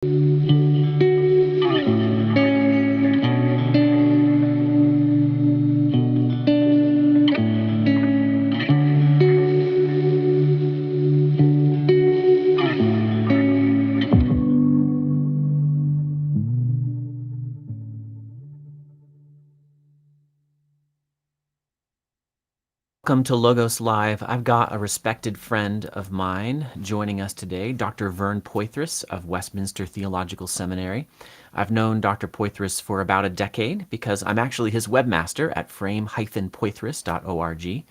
Welcome to Logos Live. I've got a respected friend of mine joining us today, Dr. Vern Poythress of Westminster Theological Seminary. I've known Dr. Poythress for about a decade because I'm actually his webmaster at frame-poythress.org.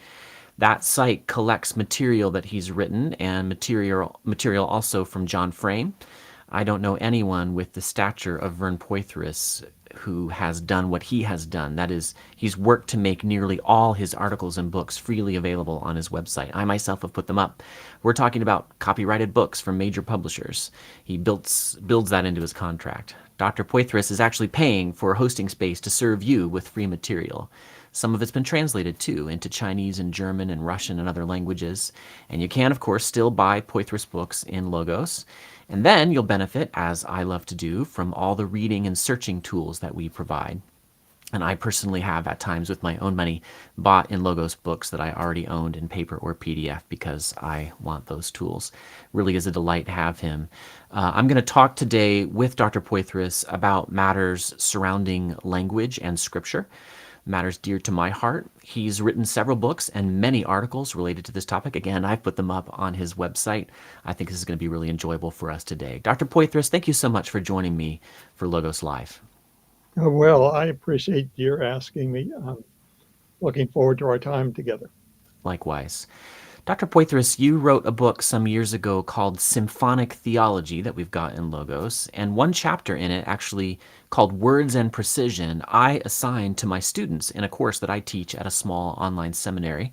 That site collects material that he's written and material also from John Frame. I don't know anyone with the stature of Vern Poythress who has done what he has done. That is, he's worked to make nearly all his articles and books freely available on his website. I myself have put them up. We're talking about copyrighted books from major publishers. He builds that into his contract. Dr. Poythress is actually paying for hosting space to serve you with free material. Some of it's been translated, too, into Chinese and German and Russian and other languages. And you can, of course, still buy Poythress books in Logos. And then you'll benefit, as I love to do, from all the reading and searching tools that we provide. And I personally have, at times with my own money, bought in Logos books that I already owned in paper or PDF because I want those tools. Really is a delight to have him. I'm going to talk today with Dr. Poythress about matters surrounding language and scripture, matters dear to my heart. He's written several books and many articles related to this topic. Again, I've put them up on his website. I think this is going to be really enjoyable for us today. Dr. Poythress, thank you so much for joining me for Logos Live. Well, I appreciate your asking me. I'm looking forward to our time together. Likewise. Dr. Poythress, you wrote a book some years ago called Symphonic Theology that we've got in Logos, and one chapter in it actually called Words and Precision I assigned to my students in a course that I teach at a small online seminary.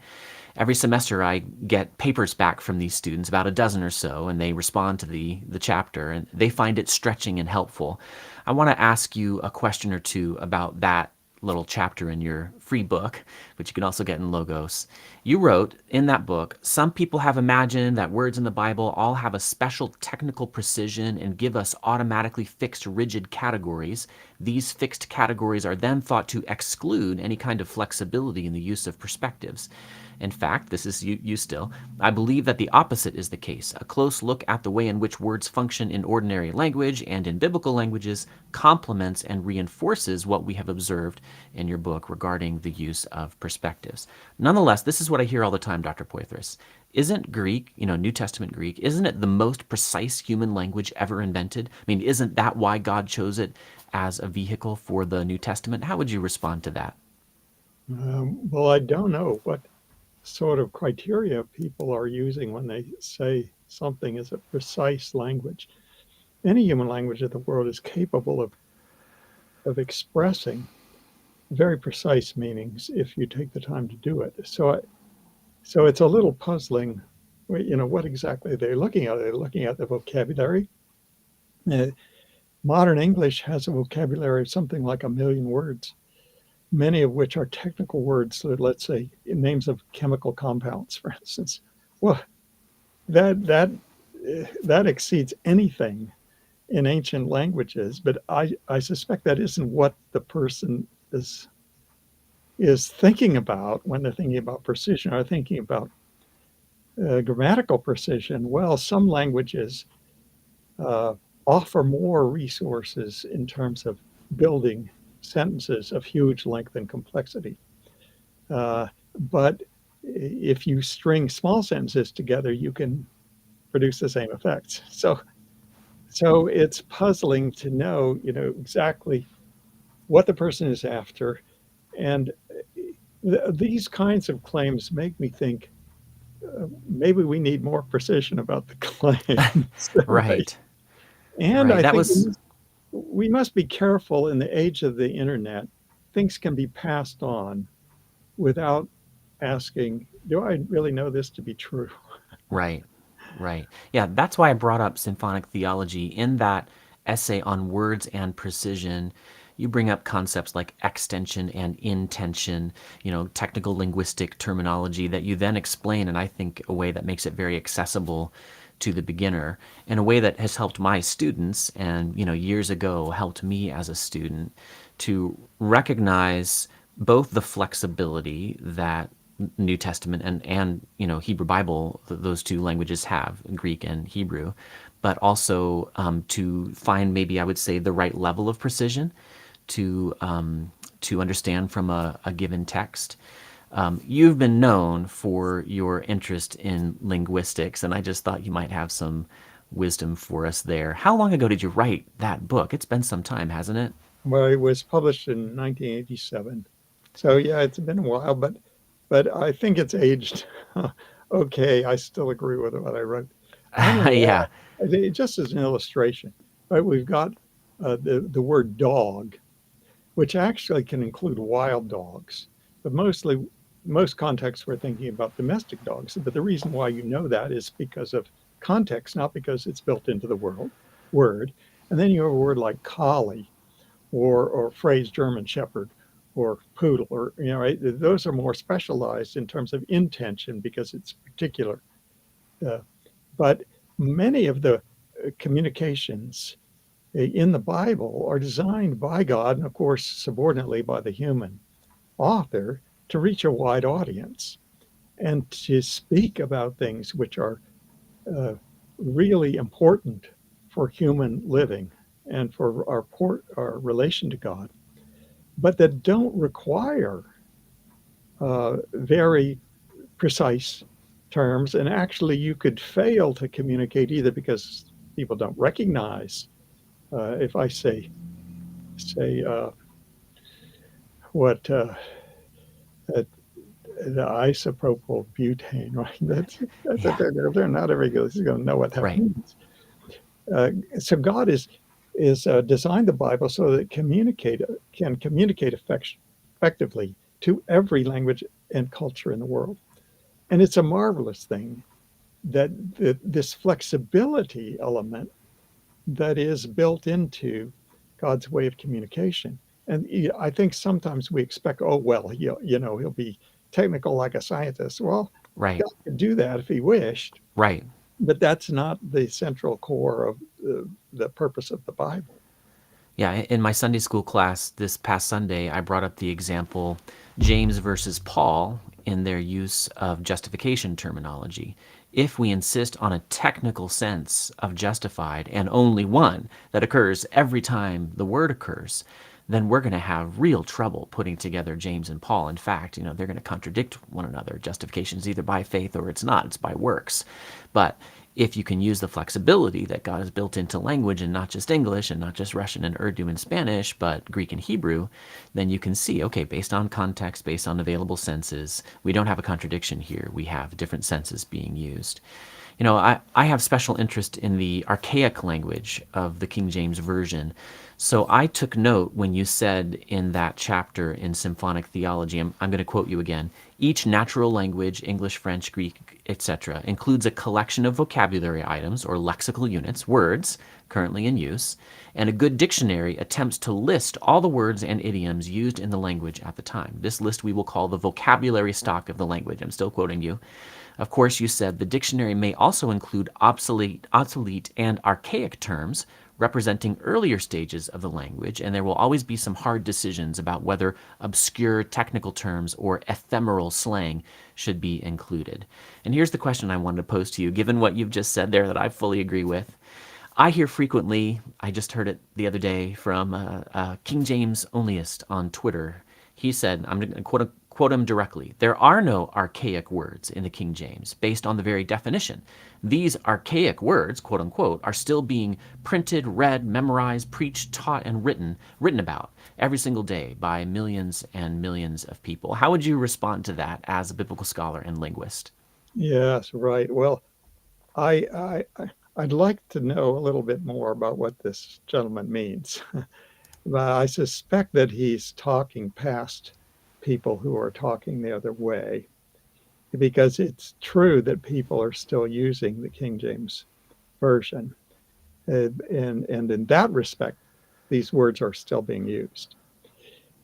Every semester I get papers back from these students, about a dozen or so, and they respond to the chapter, and they find it stretching and helpful. I want to ask you a question or two about that little chapter in your free book, which you can also get in Logos. You wrote in that book, some people have imagined that words in the Bible all have a special technical precision and give us automatically fixed rigid categories. These fixed categories are then thought to exclude any kind of flexibility in the use of perspectives. In fact, this is you still, I believe that the opposite is the case. A close look at the way in which words function in ordinary language and in biblical languages complements and reinforces what we have observed in your book regarding the use of perspectives. Nonetheless, this is what I hear all the time, Dr. Poythress. Isn't Greek, New Testament Greek, isn't it the most precise human language ever invented? I mean, isn't that why God chose it as a vehicle for the New Testament? How would you respond to that? Well, I don't know what sort of criteria people are using when they say something is a precise language. Any human language in the world is capable of expressing very precise meanings if you take the time to do it. So it's a little puzzling, what exactly they're looking at. They're looking at the vocabulary. Modern English has a vocabulary of something like 1 million words, many of which are technical words. So let's say names of chemical compounds, for instance. Well, that exceeds anything in ancient languages. But I suspect that isn't what the person is thinking about when they're thinking about precision, or thinking about grammatical precision. Well, some languages offer more resources in terms of building sentences of huge length and complexity. But if you string small sentences together, you can produce the same effects. So it's puzzling to know, exactly what the person is after. And these kinds of claims make me think maybe we need more precision about the claims. Right. And Right. I That think was we must be careful in the age of the internet. Things can be passed on without asking, do I really know this to be true? right. Right. Yeah, that's why I brought up symphonic theology in that essay on words and precision. You bring up concepts like extension and intension, technical linguistic terminology that you then explain in, I think, a way that makes it very accessible to the beginner in a way that has helped my students and, years ago helped me as a student to recognize both the flexibility that New Testament and Hebrew Bible, those two languages have, Greek and Hebrew, but also to find, maybe I would say, the right level of precision to understand from a given text. You've been known for your interest in linguistics, and I just thought you might have some wisdom for us there. How long ago did you write that book? It's been some time, hasn't it? Well, it was published in 1987. So yeah, it's been a while, but I think it's aged okay. I still agree with what I wrote. I don't Yeah, know, just as an illustration, right? We've got the word dog, which actually can include wild dogs, but most contexts we're thinking about domestic dogs. But the reason why you know that is because of context, not because it's built into the word. And then you have a word like collie or phrase German Shepherd or poodle, or right? Those are more specialized in terms of intention because it's particular. Uh, but many of the communications in the Bible are designed by God, and of course subordinately by the human author, to reach a wide audience and to speak about things which are uh, really important for human living and for our relation to God, but that don't require very precise terms. And actually, you could fail to communicate either because people don't recognize. If I say what uh, the isopropyl butane, right? yeah, They're not everybody is going to know what that right. means. So God is designed the Bible so that it can communicate effectively to every language and culture in the world. And it's a marvelous thing that this flexibility element that is built into God's way of communication. And I think sometimes we expect, oh, well, he'll be technical like a scientist. Well, Right, God could do that if he wished, right. but that's not the central core of the purpose of the Bible. Yeah, in my Sunday school class this past Sunday, I brought up the example James versus Paul in their use of justification terminology. If we insist on a technical sense of justified and only one that occurs every time the word occurs, then we're going to have real trouble putting together James and Paul. In fact, they're going to contradict one another. Justification is either by faith or it's not, it's by works. But if you can use the flexibility that God has built into language and not just English and not just Russian and Urdu and Spanish, but Greek and Hebrew, then you can see, okay, based on context, based on available senses, we don't have a contradiction here. We have different senses being used. I have special interest in the archaic language of the King James Version. So I took note when you said in that chapter in Symphonic Theology, I'm going to quote you again, each natural language, English, French, Greek, etc., includes a collection of vocabulary items or lexical units, words, currently in use, and a good dictionary attempts to list all the words and idioms used in the language at the time. This list we will call the vocabulary stock of the language. I'm still quoting you. Of course, you said the dictionary may also include obsolete and archaic terms representing earlier stages of the language, and there will always be some hard decisions about whether obscure technical terms or ephemeral slang should be included. And here's the question I wanted to pose to you, given what you've just said there that I fully agree with. I hear frequently, I just heard it the other day from a King James onlyist on Twitter. He said, I'm going to quote him directly, there are no archaic words in the King James based on the very definition. These archaic words, quote unquote, are still being printed, read, memorized, preached, taught, and written about every single day by millions and millions of people. How would you respond to that as a biblical scholar and linguist? Yes, right. Well, I'd like to know a little bit more about what this gentleman means. But I suspect that he's talking past people who are talking the other way, because it's true that people are still using the King James Version. And in that respect, these words are still being used.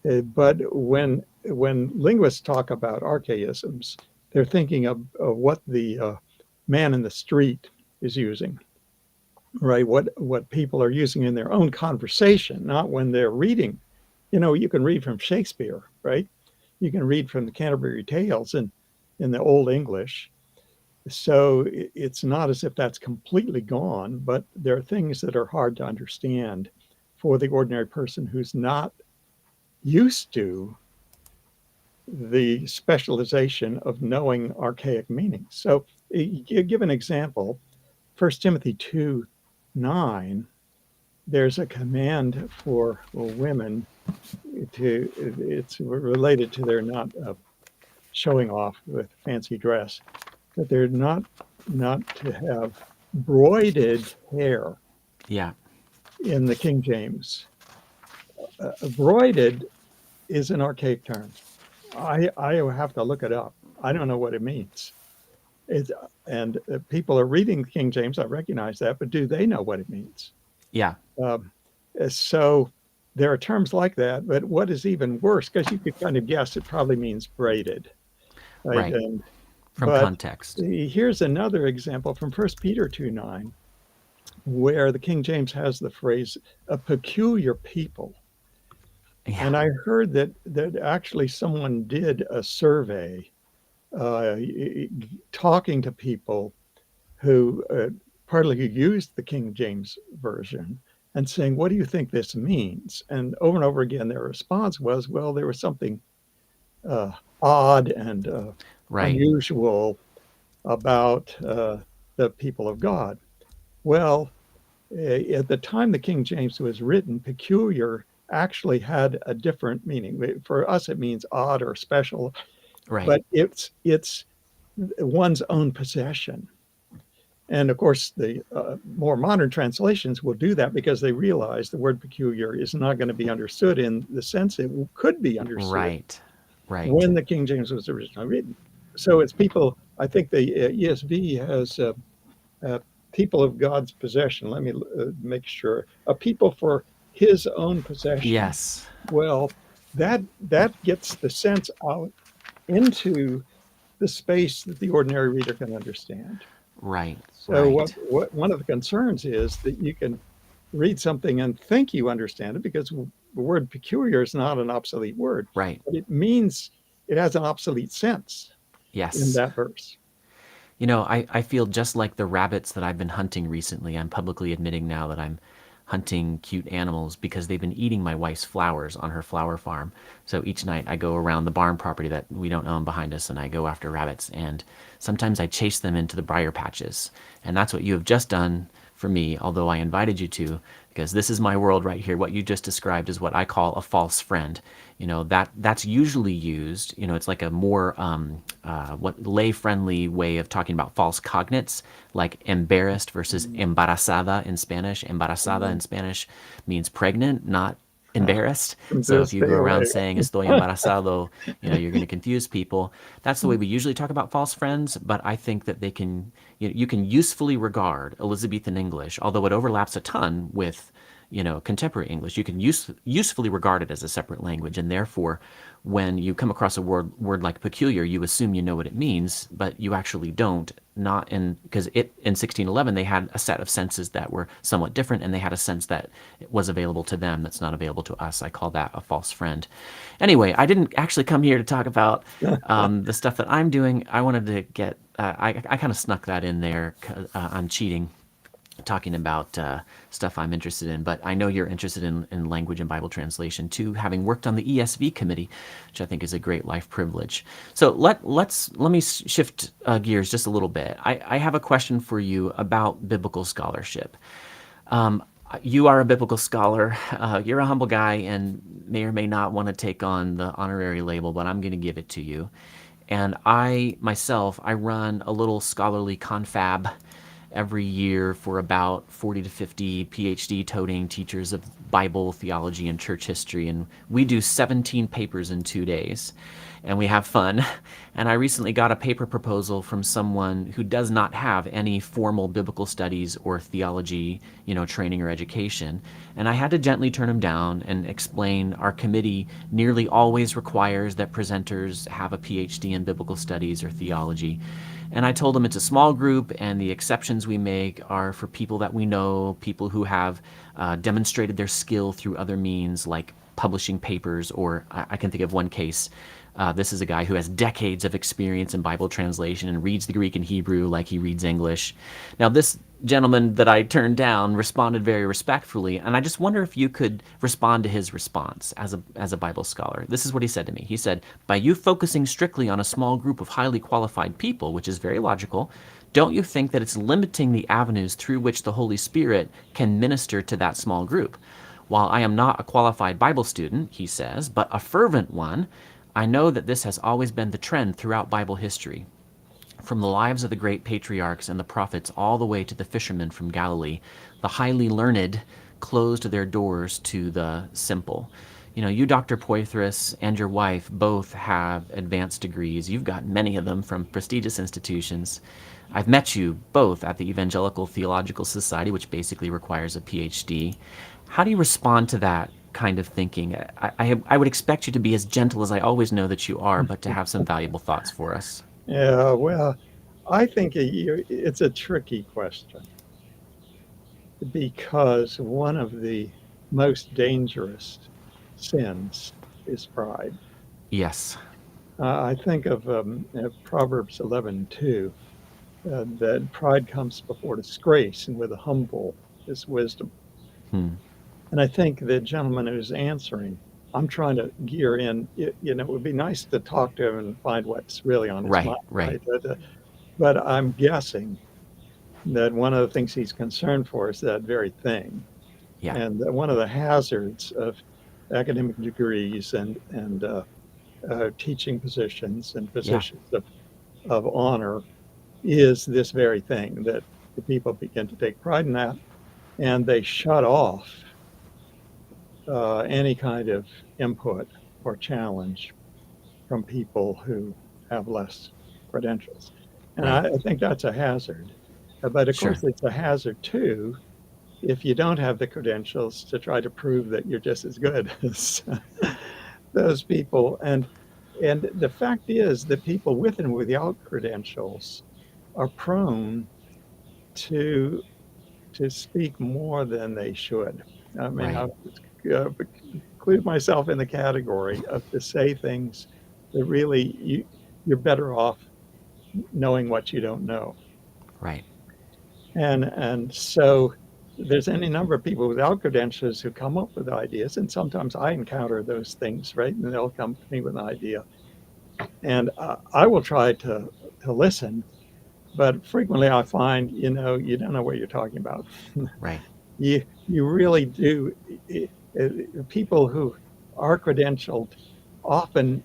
But when linguists talk about archaisms, they're thinking of what the man in the street is using, right? What people are using in their own conversation, not when they're reading. You can read from Shakespeare, right? You can read from the Canterbury Tales in the Old English. So it's not as if that's completely gone, but there are things that are hard to understand for the ordinary person who's not used to the specialization of knowing archaic meanings. So give an example. 1 Timothy 2:9, there's a command for women it's related to their not showing off with fancy dress, that they're not to have broided hair Yeah. in the King James. Broided is an archaic term. I have to look it up. I don't know what it means. And people are reading King James. I recognize that, but do they know what it means? Yeah. Um, so there are terms like that. But what is even worse, because you could kind of guess it probably means braided, right? Right. From But context. here's another example from 1 Peter 2:9, where the King James has the phrase "a peculiar people." And Yeah. I heard that actually someone did a survey uh, talking to people who partly who used the King James version and saying, "What do you think this means?" And over again, their response was, "Well, there was something uh, odd and Right. unusual about the people of God." Well, at the time the King James was written, peculiar actually had a different meaning. For us, it means odd or special, Right. but it's one's own possession. And of course, the more modern translations will do that because they realize the word peculiar is not going to be understood in the sense it could be understood Right. Right. when the King James was originally written. So it's people, I think the ESV has uh, people of God's possession. Let me make sure. A people for his own possession. Yes. Well, that gets the sense out into the space that the ordinary reader can understand. Right. So Right. what one of the concerns is that you can read something and think you understand it because the word peculiar is not an obsolete word, Right. but it means it has an obsolete sense in Yes. that verse. I feel just like the rabbits that I've been hunting recently. I'm publicly admitting now that I'm hunting cute animals because they've been eating my wife's flowers on her flower farm. So each night I go around the barn property that we don't own behind us and I go after rabbits. And sometimes I chase them into the briar patches. And that's what you have just done for me, although I invited you to, because this is my world right here. What you just described is what I call a false friend. That's usually used. It's like a more what lay friendly way of talking about false cognates, like embarrassed versus embarazada in Spanish. Embarazada in Spanish means pregnant, not embarrassed. From So if this you go day around away. saying estoy embarazado, you're going to confuse people. That's the way we usually talk about false friends, but I think that you can usefully regard Elizabethan English, although it overlaps a ton with contemporary English. You can usefully regard it as a separate language, and therefore, when you come across a word like peculiar, you assume you know what it means, but you actually don't. Not in because in 1611 they had a set of senses that were somewhat different, and they had a sense that was available to them that's not available to us. I call that a false friend. Anyway, I didn't actually come here to talk about the stuff that I'm doing. I wanted to get. I kind of snuck that in there. 'Cause, I'm cheating talking about stuff I'm interested in, but I know you're interested in language and Bible translation too, having worked on the ESV committee, which I think is a great life privilege. So let me shift gears just a little bit. I have a question for you about biblical scholarship. You are a biblical scholar. You're a humble guy and may or may not want to take on the honorary label, but I'm going to give it to you. And I myself, I run a little scholarly confab every year for about 40 to 50 PhD toting teachers of Bible, theology, and church history. And we do 17 papers in 2 days. And we have fun. And I recently got a paper proposal from someone who does not have any formal biblical studies or theology, training or education. And I had to gently turn him down and explain our committee nearly always requires that presenters have a PhD in biblical studies or theology. And I told him it's a small group, and the exceptions we make are for people that we know, people who have demonstrated their skill through other means, like publishing papers, or I can think of one case. This is a guy who has decades of experience in Bible translation and reads the Greek and Hebrew like he reads English. Now, this gentleman that I turned down responded very respectfully, and I just wonder if you could respond to his response as a Bible scholar. This is what he said to me. He said, "By you focusing strictly on a small group of highly qualified people, which is very logical, don't you think that it's limiting the avenues through which the Holy Spirit can minister to that small group? While I am not a qualified Bible student," he says, "but a fervent one, I know that this has always been the trend throughout Bible history. From the lives of the great patriarchs and the prophets all the way to the fishermen from Galilee, the highly learned closed their doors to the simple." You know, you, Dr. Poythress, and your wife both have advanced degrees. You've got many of them from prestigious institutions. I've met you both at the Evangelical Theological Society, which basically requires a PhD. How do you respond to that kind of thinking? I would expect you to be as gentle as I always know that you are, but to have some valuable thoughts for us. Yeah, well, I think it's a tricky question because one of the most dangerous sins is pride. Yes. I think of Proverbs 11:2, that pride comes before disgrace, and with the humble is wisdom. Hmm. And I think the gentleman who's answering, I'm trying to gear in. It would be nice to talk to him and find what's really on his Right, mind, right. right? But I'm guessing that one of the things he's concerned for is that very thing. Yeah, And that one of the hazards of academic degrees and teaching positions and yeah, positions of honor is this very thing, that the people begin to take pride in that, and they shut off any kind of input or challenge from people who have less credentials. And right. I think that's a hazard. But of Sure. course, it's a hazard too if you don't have the credentials to try to prove that you're just as good as those people. And the fact is that people with and without credentials are prone to to speak more than they should. I mean, Right, I include myself in the category of to say things that really you're better off knowing what you don't know. right. And so there's any number of people without credentials who come up with ideas, and sometimes I encounter those things, right? And they'll come to me with an idea, and I will try to listen, but frequently I find, you don't know what you're talking about. Right. You really do. People who are credentialed often,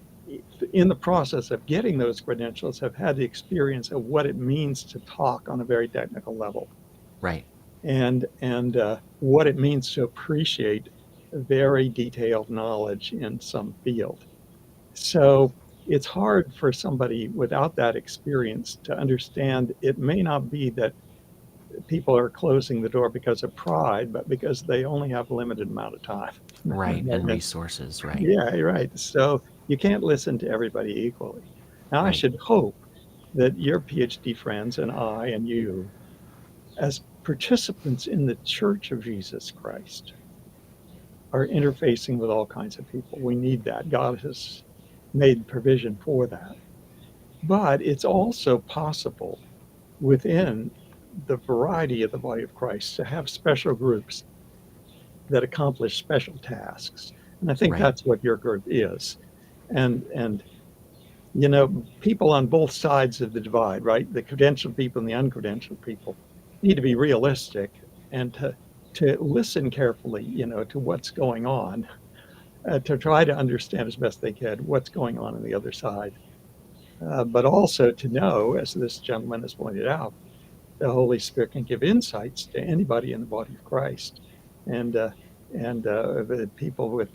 in the process of getting those credentials, have had the experience of what it means to talk on a very technical level, Right. and what it means to appreciate very detailed knowledge in some field. So it's hard for somebody without that experience to understand. It may not be that people are closing the door because of pride, but because they only have a limited amount of time. Right. And resources. Right. Yeah, you're right. So you can't listen to everybody equally. Now, I Right. should hope that your PhD friends and I and you, as participants in the Church of Jesus Christ, are interfacing with all kinds of people. We need that. God has made provision for that. But it's also possible within the variety of the body of Christ to have special groups that accomplish special tasks. And I think Right. that's what your group is. And people on both sides of the divide, right? The credentialed people and the uncredentialed people need to be realistic and to listen carefully, to what's going on, to try to understand as best they can what's going on the other side. But also to know, as this gentleman has pointed out, the Holy Spirit can give insights to anybody in the body of Christ. And the people with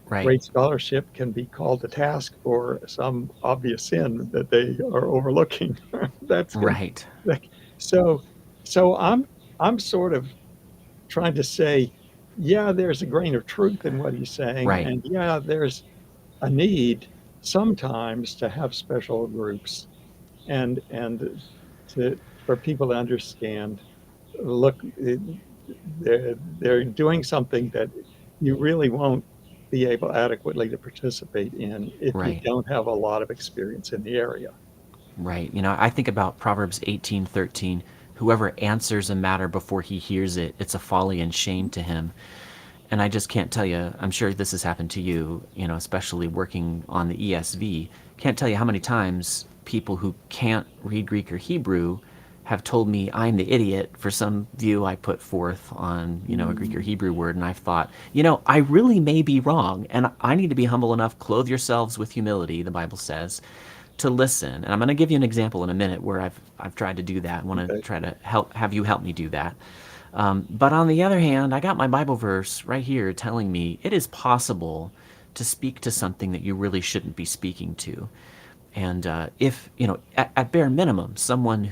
Right. great scholarship can be called to task for some obvious sin that they are overlooking. That's going Right. to, so so I'm sort of trying to say, yeah, there's a grain of truth in what he's saying, Right. and yeah, there's a need sometimes to have special groups, and for people to understand. Look, they're doing something that you really won't be able adequately to participate in if you Right. don't have a lot of experience in the area. Right. I think about Proverbs 18:13. Whoever answers a matter before he hears it, it's a folly and shame to him. And I just can't tell you, I'm sure this has happened to you, especially working on the ESV. Can't tell you how many times people who can't read Greek or Hebrew have told me I'm the idiot for some view I put forth on, a Greek or Hebrew word. And I've thought, I really may be wrong. And I need to be humble enough, clothe yourselves with humility, the Bible says, to listen. And I'm going to give you an example in a minute where I've tried to do that. I want to Okay. try to have you help me do that. But on the other hand, I got my Bible verse right here telling me it is possible to speak to something that you really shouldn't be speaking to. And if, at bare minimum, someone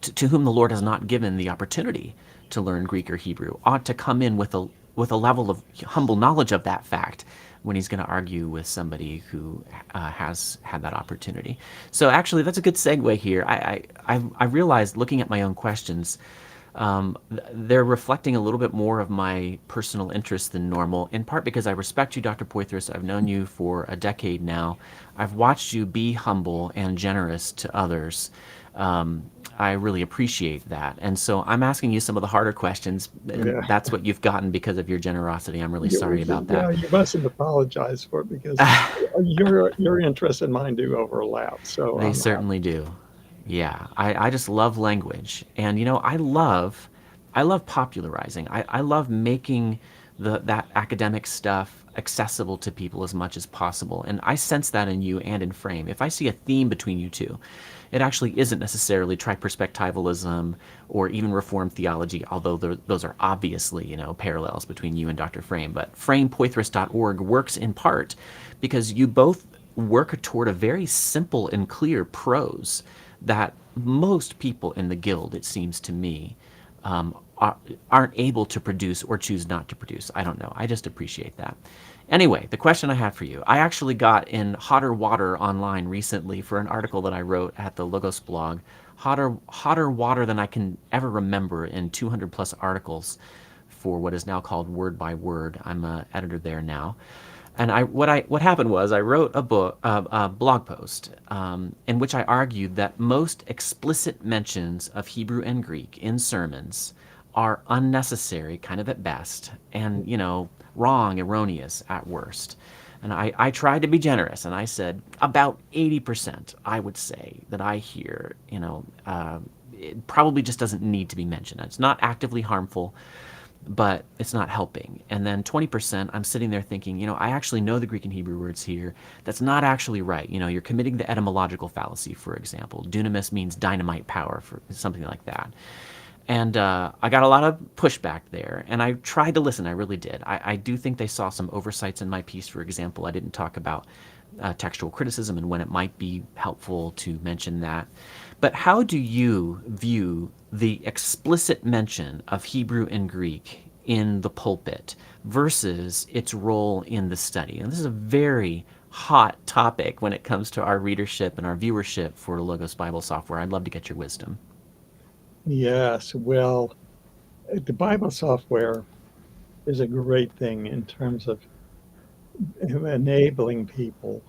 to whom the Lord has not given the opportunity to learn Greek or Hebrew ought to come in with a level of humble knowledge of that fact when he's going to argue with somebody who has had that opportunity. So actually, that's a good segue here. I realized looking at my own questions, they're reflecting a little bit more of my personal interest than normal, in part because I respect you, Dr. Poythress. I've known you for a decade now. I've watched you be humble and generous to others. I really appreciate that. And so I'm asking you some of the harder questions, and Yeah. that's what you've gotten because of your generosity. I'm really sorry about Yeah, that. you mustn't apologize for it because your interests and mine do overlap. So They I'm certainly do. Yeah, I just love language, and I love popularizing. I love making that academic stuff accessible to people as much as possible, and I sense that in you and in Frame. If I see a theme between you two, it actually isn't necessarily triperspectivalism or even Reformed theology, although those are obviously parallels between you and Dr. Frame. But framepoythress.org works in part because you both work toward a very simple and clear prose that most people in the guild, it seems to me, aren't able to produce or choose not to produce. I don't know. I just appreciate that. Anyway, the question I have for you, I actually got in hotter water online recently for an article that I wrote at the Logos blog. Hotter water than I can ever remember in 200 plus articles for what is now called Word by Word. I'm an editor there now. And what happened was I wrote a blog post in which I argued that most explicit mentions of Hebrew and Greek in sermons are unnecessary, kind of at best, and wrong, erroneous at worst. And I tried to be generous, and I said about 80%. I would say that I hear, it probably just doesn't need to be mentioned. It's not actively harmful, but it's not helping. And then 20%, I'm sitting there thinking, I actually know the Greek and Hebrew words here. That's not actually right. You're committing the etymological fallacy, for example. Dunamis means dynamite power, for something like that. And I got a lot of pushback there, and I tried to listen. I really did. I do think they saw some oversights in my piece. For example, I didn't talk about textual criticism and when it might be helpful to mention that. But how do you view the explicit mention of Hebrew and Greek in the pulpit versus its role in the study? And this is a very hot topic when it comes to our readership and our viewership for Logos Bible software. I'd love to get your wisdom. yes. Well, the Bible software is a great thing in terms of enabling people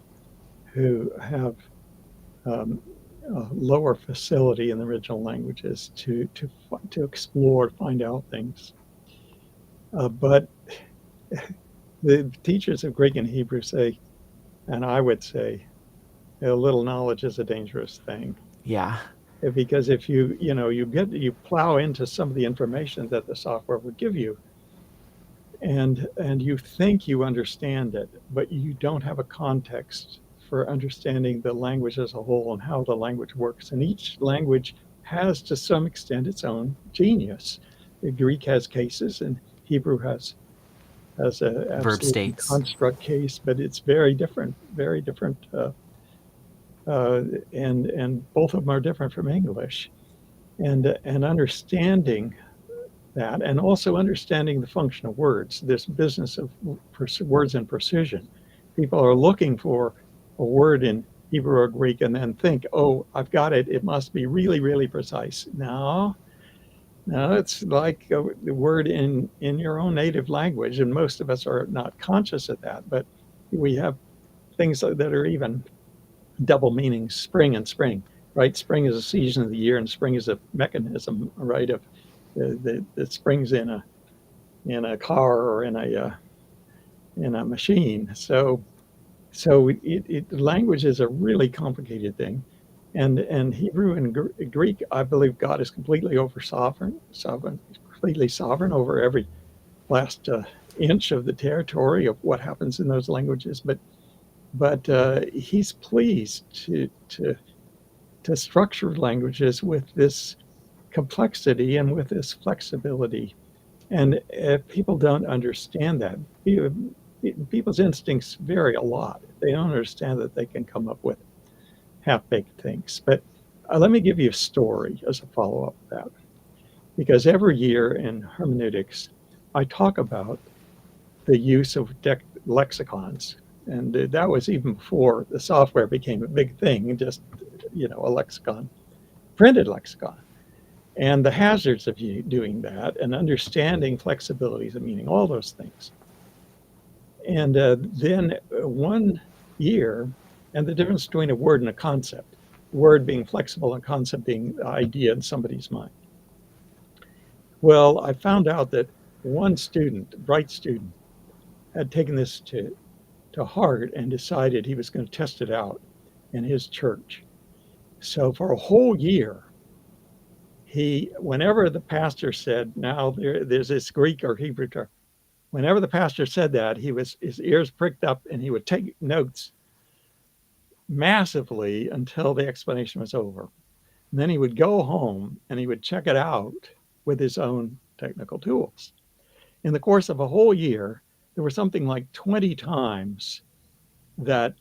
who have um, a lower facility in the original languages to explore, find out things. But the teachers of Greek and Hebrew say, and I would say, a little knowledge is a dangerous thing. Yeah. Because if you plow into some of the information that the software would give you, and you think you understand it, but you don't have a context for understanding the language as a whole and how the language works. And each language has, to some extent, its own genius. The Greek has cases, and Hebrew has a Verb absolutely states. construct case, but it's very different, very different, and both of them are different from English. And understanding that, and also understanding the function of words, this business of words and precision. People are looking for a word in Hebrew or Greek and then think, oh, I've got it. It must be really, really precise. No, no, it's like the word in your own native language. And most of us are not conscious of that, but we have things that are even double meanings, spring and spring, right? Spring is a season of the year and spring is a mechanism, right? Of that springs in a car or in a machine. So language is a really complicated thing, and Hebrew and Greek, I believe God is completely completely sovereign over every last inch of the territory of what happens in those languages. But He's pleased to structure languages with this complexity and with this flexibility. And if people don't understand that, people's instincts vary a lot. They don't understand that they can come up with half-baked things. But let me give you a story as a follow-up to that. Because every year in hermeneutics, I talk about the use of lexicons. And that was even before the software became a big thing, just, a lexicon, printed lexicon. And the hazards of doing that and understanding flexibilities of meaning, all those things. And then one year, and the difference between a word and a concept, word being flexible and concept being the idea in somebody's mind. Well, I found out that one student, a bright student, had taken this to heart and decided he was going to test it out in his church. So for a whole year, whenever the pastor said, now there's this Greek or Hebrew term, whenever the pastor said that, his ears pricked up and he would take notes massively until the explanation was over. And then he would go home and he would check it out with his own technical tools. In the course of a whole year, there were something like 20 times that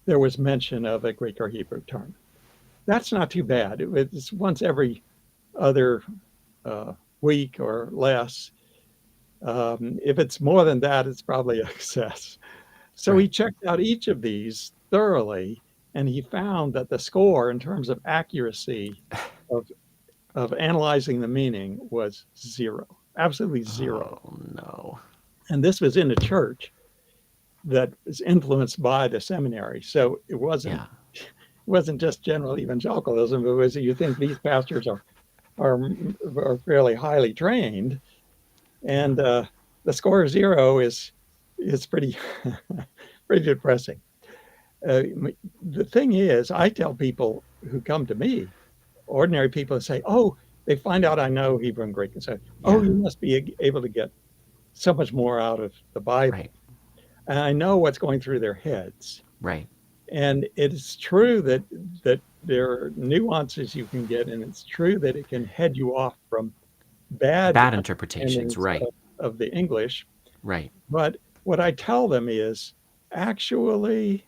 there was mention of a Greek or Hebrew term. That's not too bad. It's once every other week or less. If it's more than that, it's probably excess. So Right. he checked out each of these thoroughly, and he found that the score in terms of accuracy of analyzing the meaning was zero, absolutely zero. Oh, no. And this was in a church that was influenced by the seminary. So it wasn't just general evangelicalism. It was, you think these pastors are fairly highly trained, and the score of zero is pretty pretty depressing. The thing is, I tell people who come to me, ordinary people, and say, "Oh," they find out I know Hebrew and Greek, and say, "Oh, you must be able to get so much more out of the Bible." Right. And I know what's going through their heads. Right. And it's true that there are nuances you can get, and it's true that it can head you off from bad Bad interpretations. understandings Right. of the English. Right. But what I tell them is, actually,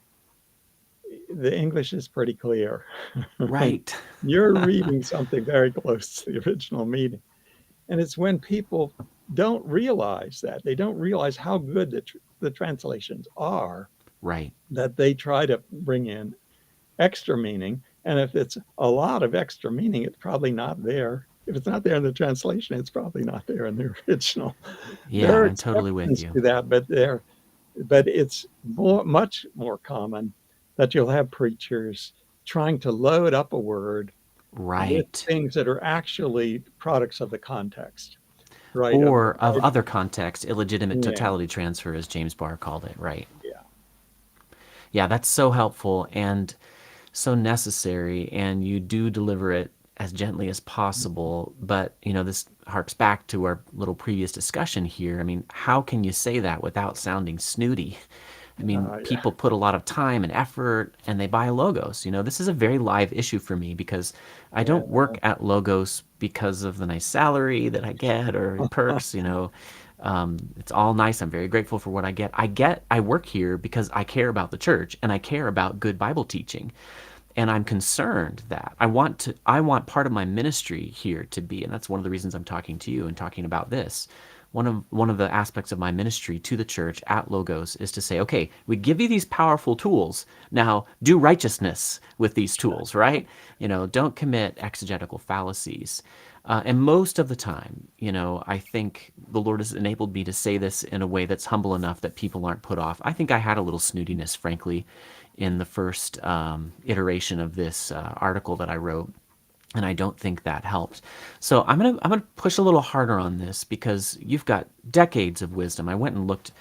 the English is pretty clear. Right. You're reading something very close to the original meaning. And it's when people don't realize that, they don't realize how good the translations are, Right. that they try to bring in extra meaning. And if it's a lot of extra meaning, it's probably not there. If it's not there in the translation, it's probably not there in the original. Yeah, There are I'm totally with exceptions you. to that, but it's much more common that you'll have preachers trying to load up a word with Right. things that are actually products of the context, right? Of the Or of writing. other contexts, illegitimate Yeah, totality transfer, as James Barr called it. Right. yeah. Yeah, that's so helpful and so necessary, and you do deliver it as gently as possible. But, this harks back to our little previous discussion here. I mean, how can you say that without sounding snooty? I mean, Yeah. people put a lot of time and effort and they buy logos. This is a very live issue for me because I Yeah. don't work at logos because of the nice salary that I get or perks. It's all nice. I'm very grateful for what I get. I work here because I care about the church and I care about good Bible teaching. And I'm concerned that I want part of my ministry here to be, and that's one of the reasons I'm talking to you and talking about this, one of the aspects of my ministry to the church at Logos is to say, okay, we give you these powerful tools. Now do righteousness with these tools, right? Don't commit exegetical fallacies. And most of the time, I think the Lord has enabled me to say this in a way that's humble enough that people aren't put off. I think I had a little snootiness, frankly, in the first iteration of this article that I wrote, and I don't think that helped. So I'm gonna push a little harder on this because you've got decades of wisdom. I went and looked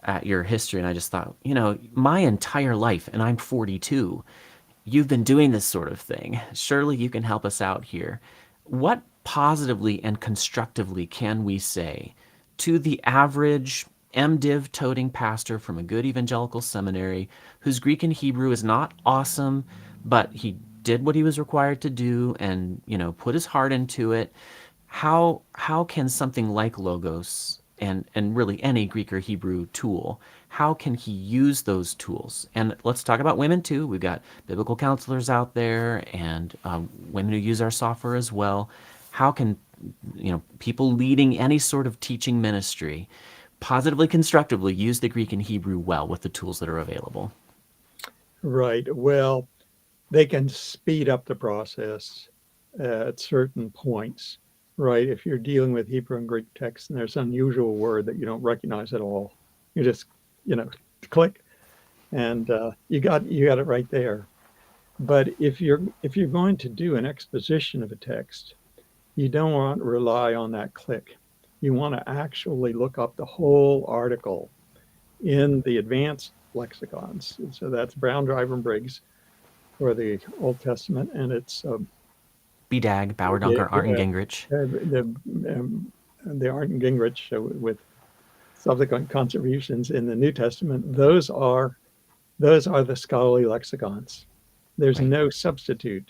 at your history, and I just thought, my entire life, and I'm 42. You've been doing this sort of thing. Surely you can help us out here. What positively and constructively can we say to the average MDiv toting pastor from a good evangelical seminary whose Greek and Hebrew is not awesome, but he did what he was required to do and, put his heart into it? How can something like Logos and really any Greek or Hebrew tool, how can he use those tools? And let's talk about women too. We've got biblical counselors out there and women who use our software as well. How can people leading any sort of teaching ministry positively, constructively use the Greek and Hebrew well with the tools that are available? Right. Well, they can speed up the process at certain points, right? If you're dealing with Hebrew and Greek text and there's an unusual word that you don't recognize at all, you just, click and you got it right there. But if you're going to do an exposition of a text, you don't want to rely on that click. You want to actually look up the whole article in the advanced lexicons. So that's Brown, Driver, and Briggs for the Old Testament, and it's BDAG, Bauer, Dunker, Art, and Gingrich. The Art and Gingrich with subsequent contributions in the New Testament. Those are the scholarly lexicons. There's Right. no substitute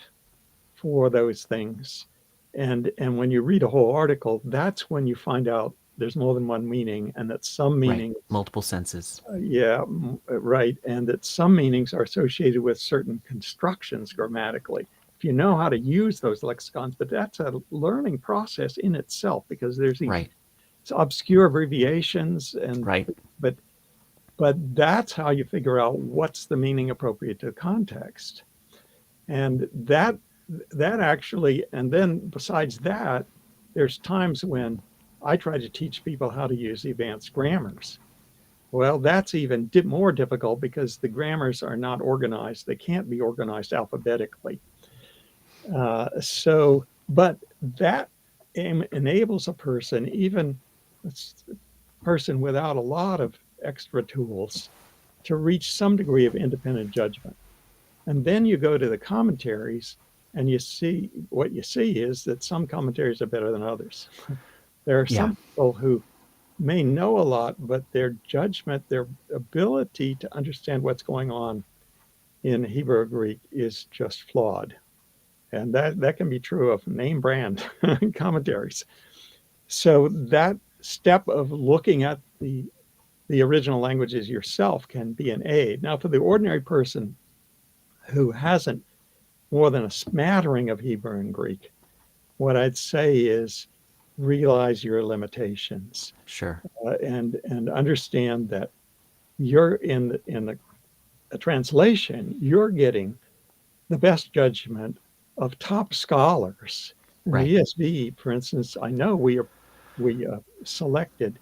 for those things. And when you read a whole article, that's when you find out there's more than one meaning, and that some meanings, Right. Multiple senses. right, and that some meanings are associated with certain constructions grammatically. If you know how to use those lexicons, but that's a learning process in itself because there's these Right. obscure abbreviations, Right. but that's how you figure out what's the meaning appropriate to the context. And that actually, and then besides that, there's times when I try to teach people how to use the advanced grammars. Well, that's even more difficult because the grammars are not organized. They can't be organized alphabetically. But that enables a person, even a person without a lot of extra tools, to reach some degree of independent judgment. And then you go to the commentaries, and what you see is that some commentaries are better than others. There are Yeah. some people who may know a lot, but their judgment, their ability to understand what's going on in Hebrew or Greek is just flawed. And that can be true of name brand commentaries. So that step of looking at the original languages yourself can be an aid. Now, for the ordinary person who hasn't more than a smattering of Hebrew and Greek, what I'd say is realize your limitations, Sure. and understand that you're in a translation, you're getting the best judgment of top scholars. In the Right. ESV, for instance, I know we selected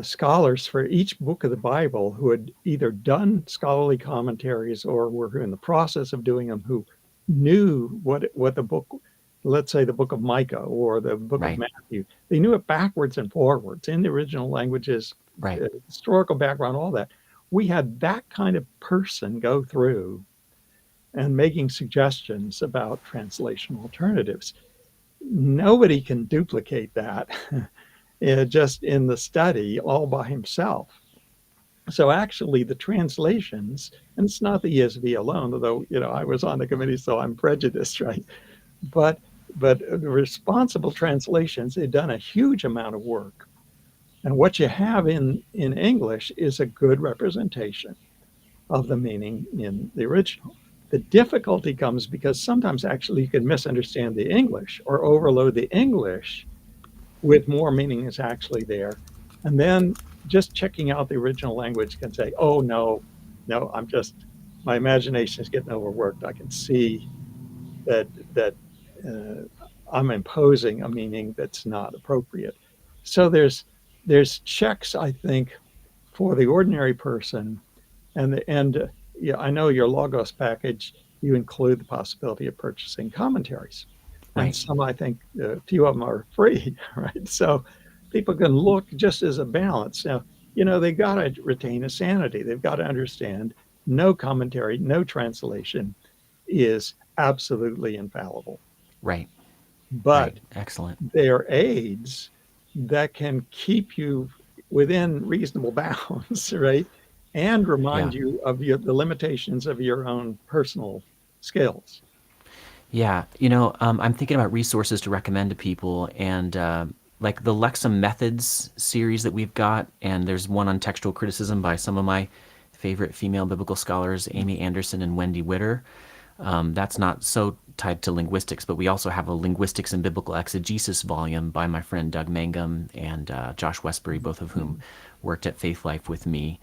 scholars for each book of the Bible who had either done scholarly commentaries or were in the process of doing them, who knew what the book, let's say the book of Micah or the book of Right. Matthew, they knew it backwards and forwards in the original languages, Right. historical background, all that. We had that kind of person go through and making suggestions about translation alternatives. Nobody can duplicate that just in the study all by himself. So actually the translations, and it's not the ESV alone, although, I was on the committee, so I'm prejudiced, right? But the responsible translations, they've done a huge amount of work. And what you have in English is a good representation of the meaning in the original. The difficulty comes because sometimes actually you can misunderstand the English or overload the English with more meaning is actually there. And then just checking out the original language can say, oh, no, my imagination is getting overworked. I can see that I'm imposing a meaning that's not appropriate. So there's checks, I think, for the ordinary person, and yeah, I know your Logos package, you include the possibility of purchasing commentaries, and Right. some, I think, a few of them are free, right? So people can look just as a balance. Now, they've got to retain a sanity. They've got to understand no commentary, no translation is absolutely infallible, Right. Right. but Excellent. they are aids that can keep you within reasonable bounds, right? And Yeah. remind you of the limitations of your own personal skills. Yeah, I'm thinking about resources to recommend to people, and like the Lexham Methods series that we've got, and there's one on textual criticism by some of my favorite female biblical scholars, Amy Anderson and Wendy Witter. That's not so tied to linguistics, but we also have a linguistics and biblical exegesis volume by my friend Doug Mangum and Josh Westbury, both of whom worked at Faith Life with me.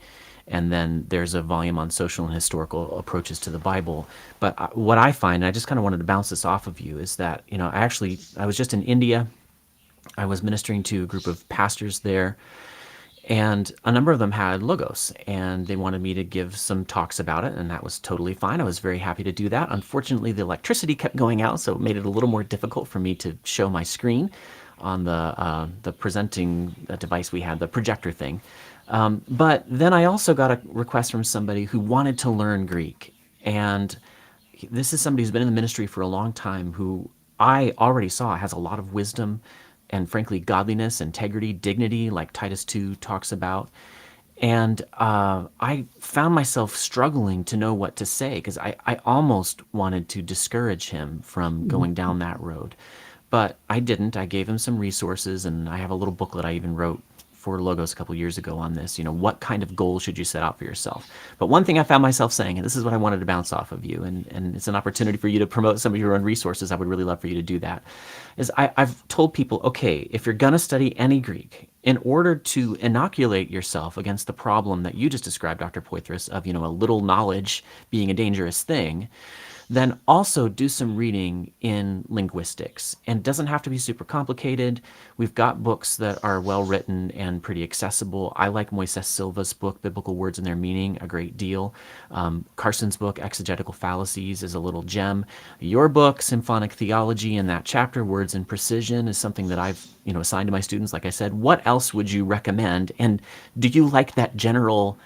And then there's a volume on social and historical approaches to the Bible. But what I find, and I just kind of wanted to bounce this off of you, is that, I was just in India. I was ministering to a group of pastors there, and a number of them had logos, and they wanted me to give some talks about it, and that was totally fine. I was very happy to do that. Unfortunately, the electricity kept going out, so it made it a little more difficult for me to show my screen on the presenting device we had, the projector thing. But then I also got a request from somebody who wanted to learn Greek, and this is somebody who's been in the ministry for a long time, who I already saw has a lot of wisdom and, frankly, godliness, integrity, dignity, like Titus 2 talks about. And I found myself struggling to know what to say, because I almost wanted to discourage him from going down that road. But I didn't. I gave him some resources, and I have a little booklet I even wrote for Logos a couple years ago on this. What kind of goals should you set out for yourself? But one thing I found myself saying, and this is what I wanted to bounce off of you, and it's an opportunity for you to promote some of your own resources. I would really love for you to do that. Is I've told people, okay, if you're going to study any Greek, in order to inoculate yourself against the problem that you just described, Dr. Poythress, of a little knowledge being a dangerous thing, then also do some reading in linguistics. And it doesn't have to be super complicated. We've got books that are well written and pretty accessible. I like Moises Silva's book, Biblical Words and Their Meaning, a great deal. Carson's book, Exegetical Fallacies, is a little gem. Your book, Symphonic Theology, and that chapter, Words and Precision, is something that I've assigned to my students. Like I said, what else would you recommend? And do you like that general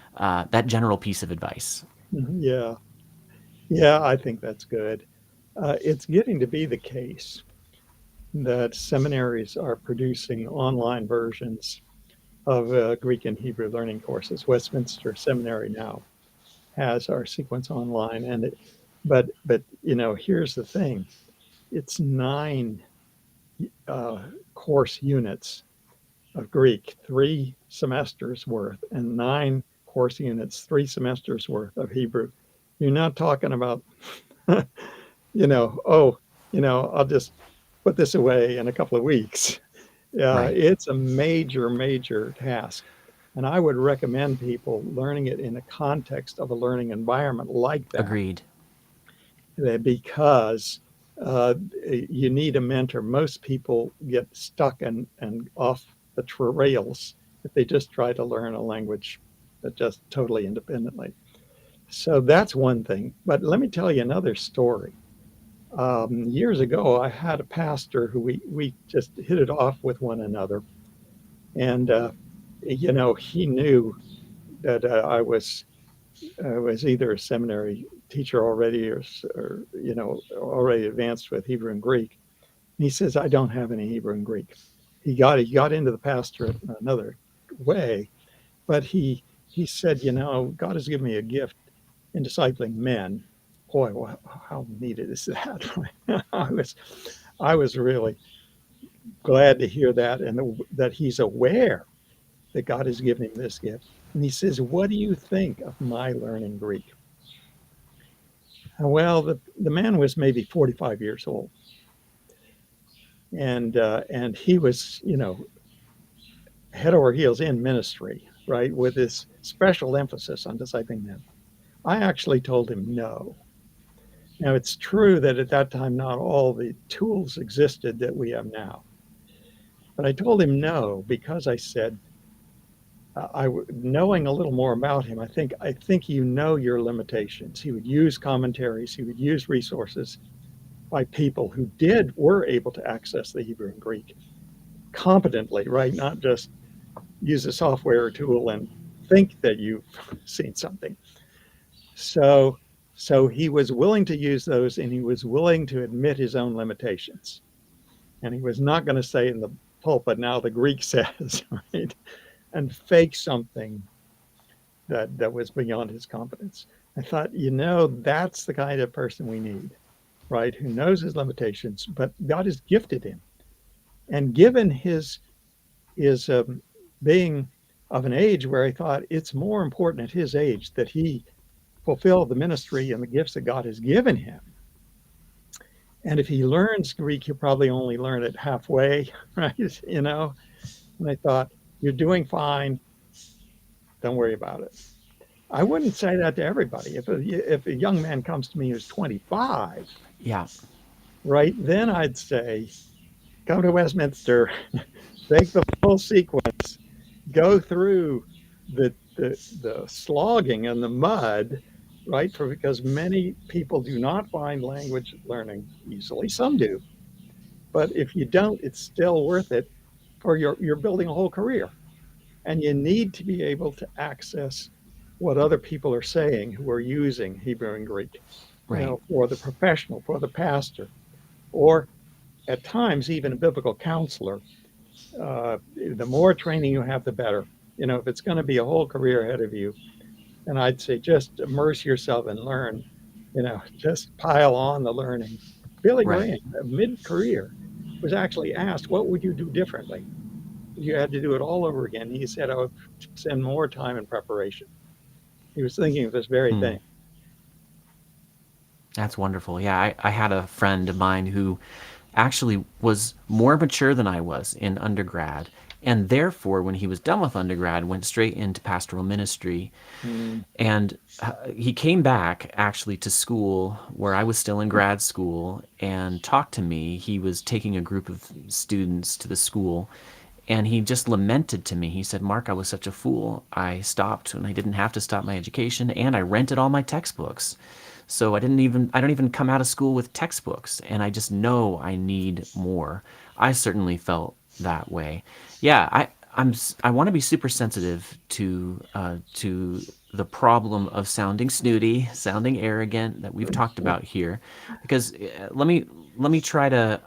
piece of advice? Yeah, yeah, I think that's good. It's getting to be the case that seminaries are producing online versions of Greek and Hebrew learning courses. Westminster Seminary now has our sequence online, but here's the thing: it's 9 course units of Greek, 3 semesters worth, and 9 course units, 3 semesters worth of Hebrew. You're not talking about, oh, I'll just put this away in a couple of weeks. Right. It's a major, major task. And I would recommend people learning it in the context of a learning environment like that, Agreed. because you need a mentor. Most people get stuck and off the trails if they just try to learn a language just totally independently. So that's one thing. But let me tell you another story. Years ago, I had a pastor who we just hit it off with one another. And, he knew that I was either a seminary teacher already or already advanced with Hebrew and Greek. And he says, I don't have any Hebrew and Greek. He got into the pastorate in another way, but he said, God has given me a gift in discipling men. Boy, how needed is that? I was really glad to hear that, and that he's aware that God has given him this gift. And he says, what do you think of my learning Greek? Well, the man was maybe 45 years old. and he was, head over heels in ministry, right, with this special emphasis on discipling men. I actually told him no. Now, it's true that at that time, not all the tools existed that we have now. But I told him no because I said, knowing a little more about him, I think your limitations. He would use commentaries, he would use resources by people who were able to access the Hebrew and Greek competently, right? Not just use a software tool and think that you've seen something. So, so he was willing to use those, and he was willing to admit his own limitations. And he was not going to say in the pulpit, now the Greek says, right? And fake something that was beyond his competence. I thought, that's the kind of person we need, right? Who knows his limitations, but God has gifted him. And given his being of an age where I thought it's more important at his age that he fulfill the ministry and the gifts that God has given him. And if he learns Greek, he'll probably only learn it halfway, right? And I thought, you're doing fine. Don't worry about it. I wouldn't say that to everybody. If a young man comes to me who's 25, Yeah. right, then I'd say, come to Westminster, take the full sequence, go through the slogging and the mud, right? Because many people do not find language learning easily. Some do, but if you don't, it's still worth it. For you're building a whole career, and you need to be able to access what other people are saying who are using Hebrew and Greek, Right. for the professional, for the pastor, or at times even a biblical counselor. The more training you have, the better. If it's going to be a whole career ahead of you, and I'd say just immerse yourself and learn, just pile on the learning. Billy Right. Graham, mid-career, was actually asked, what would you do differently? You had to do it all over again. He said, I would spend more time in preparation. He was thinking of this very Hmm. thing. That's wonderful. Yeah, I had a friend of mine who actually was more mature than I was in undergrad. And therefore, when he was done with undergrad, went straight into pastoral ministry. Mm, And he came back actually to school where I was still in grad school and talked to me. He was taking a group of students to the school, and he just lamented to me. He said, Mark, I was such a fool. I stopped and I didn't have to stop my education, and I rented all my textbooks. So I don't even come out of school with textbooks, and I just know I need more. I certainly felt that way. Yeah, I want to be super sensitive to the problem of sounding snooty, sounding arrogant that we've talked about here, because let me try to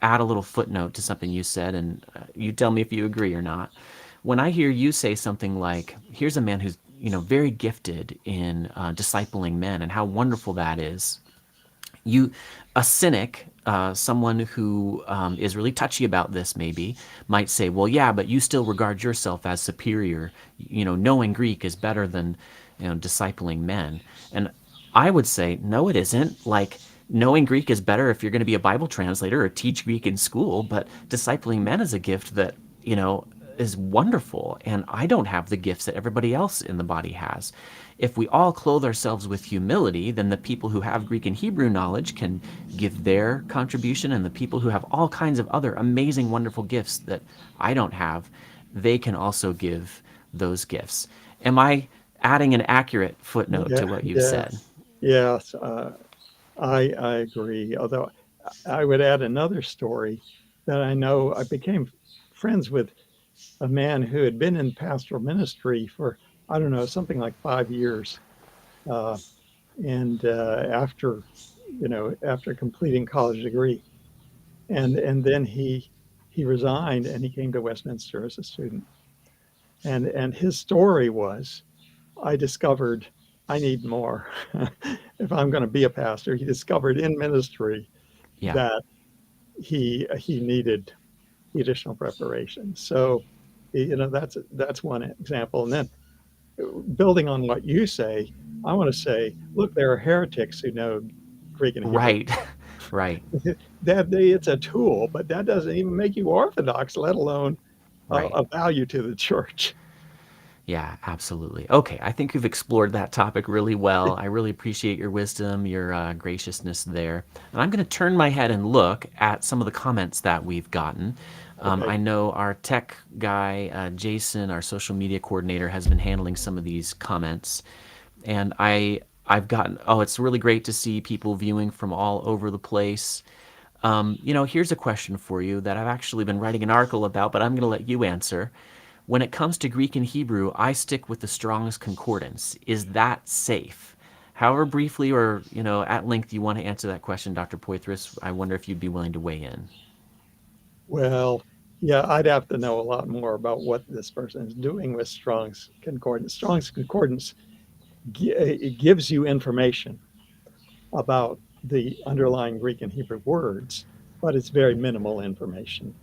add a little footnote to something you said, and you tell me if you agree or not. When I hear you say something like, "Here's a man who's very gifted in discipling men, and how wonderful that is," you a cynic, someone who is really touchy about this maybe might say, well, yeah, but you still regard yourself as superior. Knowing Greek is better than discipling men. And I would say, no, it isn't. Like, knowing Greek is better if you're going to be a Bible translator or teach Greek in school, but discipling men is a gift that is wonderful, and I don't have the gifts that everybody else in the body has. If we all clothe ourselves with humility, then the people who have Greek and Hebrew knowledge can give their contribution, and the people who have all kinds of other amazing, wonderful gifts that I don't have, they can also give those gifts. Am I adding an accurate footnote to yeah, what you've said? yes, yes. I agree. Although I would add another story that I know. I became friends with a man who had been in pastoral ministry for, I don't know, something like 5 years. Uh, and after completing college degree, and then he resigned and he came to Westminster as a student. And his story was, I discovered I need more. If I'm going to be a pastor, he discovered in ministry Yeah. that he needed additional preparation. So, that's one example. And then building on what you say, I want to say, look, there are heretics who know Greek and Hebrew. Right. Right. It's a tool, but that doesn't even make you orthodox, let alone Right. a value to the church. Yeah, absolutely. Okay, I think we've explored that topic really well. I really appreciate your wisdom, your graciousness there. And I'm going to turn my head and look at some of the comments that we've gotten. Okay. I know our tech guy, Jason, our social media coordinator, has been handling some of these comments. And I've gotten, oh, it's really great to see people viewing from all over the place. Here's a question for you that I've actually been writing an article about, but I'm going to let you answer. When it comes to Greek and Hebrew, I stick with the Strong's Concordance. Is that safe? However briefly or, at length you want to answer that question, Dr. Poythress, I wonder if you'd be willing to weigh in. Well, yeah, I'd have to know a lot more about what this person is doing with Strong's Concordance. Strong's Concordance it gives you information about the underlying Greek and Hebrew words, but it's very minimal information.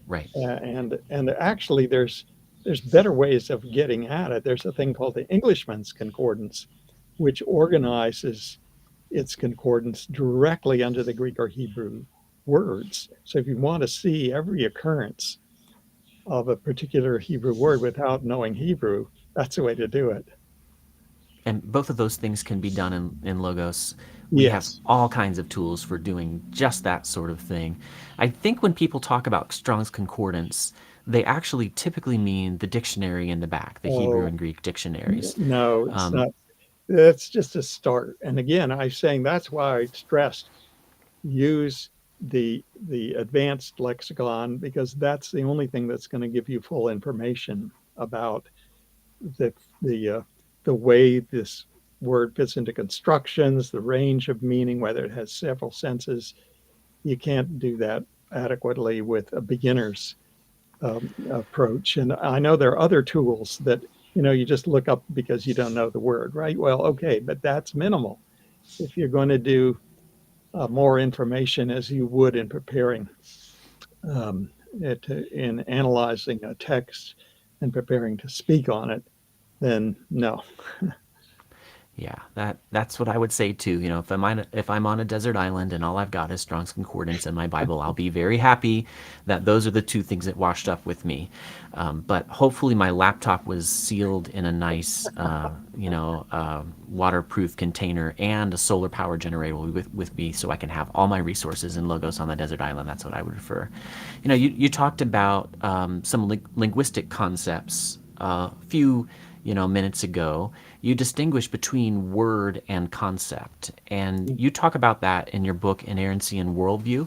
Right. And actually, there's better ways of getting at it. There's a thing called the Englishman's Concordance, which organizes its concordance directly under the Greek or Hebrew words. So if you want to see every occurrence of a particular Hebrew word without knowing Hebrew, that's the way to do it. And both of those things can be done in Logos. We have Yes. all kinds of tools for doing just that sort of thing. I think when people talk about Strong's Concordance, they actually typically mean the dictionary in the back, the Hebrew Oh, and Greek dictionaries. no, it's Um, not. That's just a start. And again, I'm saying that's why I stressed use the advanced lexicon, because that's the only thing that's going to give you full information about the the uh, the way this word fits into constructions, the range of meaning, whether it has several senses. You can't do that adequately with a beginner's approach. And I know there are other tools that you just look up because you don't know the word, right? Well, okay, but that's minimal. If you're going to do more information as you would in preparing in analyzing a text and preparing to speak on it, then no. Yeah, that's what I would say too. If I'm on a desert island and all I've got is Strong's Concordance and my Bible, I'll be very happy that those are the two things that washed up with me. But hopefully, my laptop was sealed in a nice, waterproof container, and a solar power generator will be with me, so I can have all my resources in Logos on the desert island. That's what I would prefer. You talked about some linguistic concepts a few minutes ago. You distinguish between word and concept, and you talk about that in your book Inerrancy and Worldview.